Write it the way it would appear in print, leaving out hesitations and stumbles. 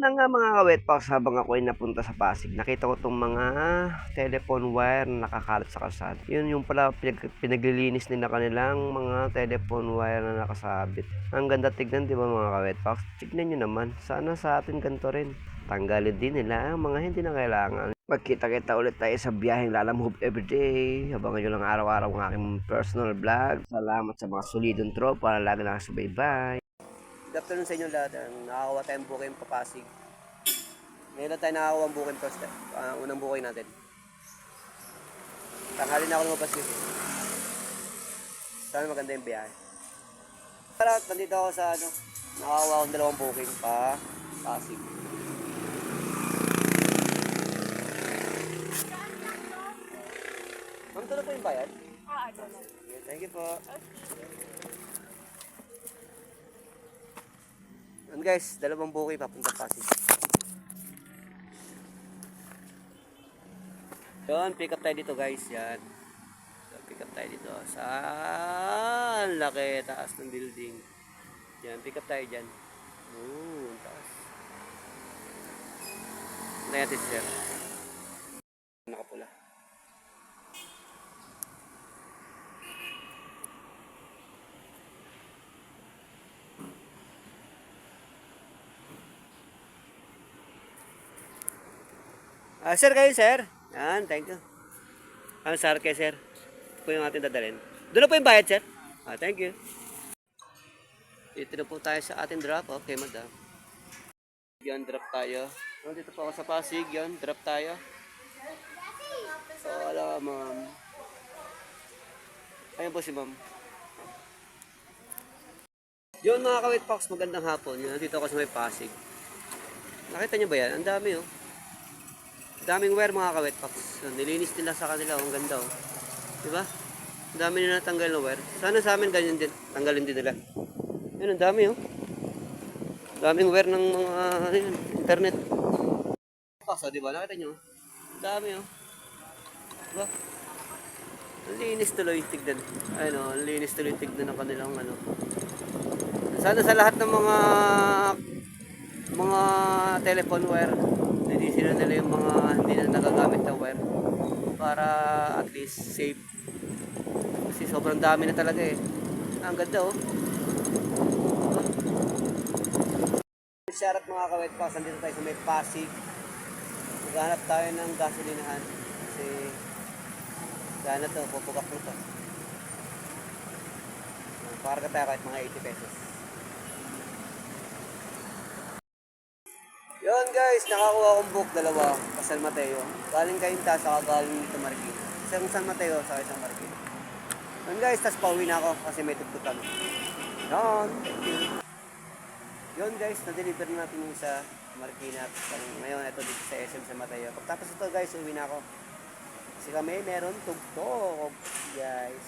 na nga mga ka-wetpacks, habang ako'y napunta sa Pasig, nakita ko 'tong mga telephone wire na nakakalat sa kalsada. Yun yung pala pinaglilinis nila kanilang mga telephone wire na nakasabit. Ang ganda tignan, 'di ba mga ka-wetpacks? Tignan niyo naman, sana sa atin ganito rin. Tanggalin din nila ang mga hindi na kailangan. Magkita-kita ulit tayo sa biyaheng Lalamove everyday. Abangan nyo lang araw-araw ang aking personal vlog. Salamat sa mga solidong tropa na lagi nakasubaybay. Good afternoon sa inyo lahat. Nakakawa tayong booking papasig. Ngayon lang tayo nakakawa ang booking first. Unang booking natin. Tanghali na ako lumabas yun. Sana maganda yung biyahe. Para nandito ako sa nakakawa akong dalawang booking pa Pasig. Ma'am, tuloy po yung bayad? Thank you po. And guys, dalawang booking papunta Pasig. Yun, pick up tayo dito guys. Yan. So, pick up tayo dito. Saan? Laki, taas ng building. Yan, pick up tayo dyan. Taas. Ano yan, teacher? Nakapula. Sir kayo, sir. Yan, thank you. Sir kayo, sir. Ito po yung ating dadalhin. Doon na po yung bayad, sir. Thank you. Dito na po tayo sa ating drop. Okay, madam. Yan, drop tayo. Dito po ako sa Pasig. Yan, drop tayo. So, wala, ma'am. Ayun po si ma'am. Yun mga ka-wetpacks, magandang hapon. Yun, nandito ako sa may Pasig. Nakita niyo ba yan? Ang dami, oh. Daming wire mga ka-wetpacks. So, nilinis nila sa kanila. Ang ganda, oh. Diba? Ang dami nila natanggal na wire. Sana sa amin ganyan din. Tanggalin din nila. Yun, ang dami, oh. Daming wire ng mga internet. So, diba? Nakita nyo? Ang dami, oh. Diba? Ang linis tuloy tignan. Ayun, oh. Ang linis tuloy tignan ng kanilang ano. Sana sa lahat ng mga telephone wire, nilinisin na nila yung mga hindi na nagagamit na wire para at least safe. Kasi sobrang dami na talaga eh. Ang ganda, oh. Shoutout mga ka-wetpacks, nandito tayo sa may Pasig. Maghanap tayo ng gasolinahan kasi gana to, pupukak nito. Parang tayo kahit mga 80 pesos. Yun guys, nakakuha akong book, dalawa, sa San Mateo. Galing Cainta, saka galing dito Marikina. Isang San Mateo, saka isang Marikina. Yun guys, tas pauwi na ako kasi may tugtugan. Yun, thank you. Yun guys, na-deliver na natin yung sa Marikina. Ngayon, ito dito sa SM San Mateo. Pagtapos ito guys, uwi na ako. Kasi kami meron tugtog, guys.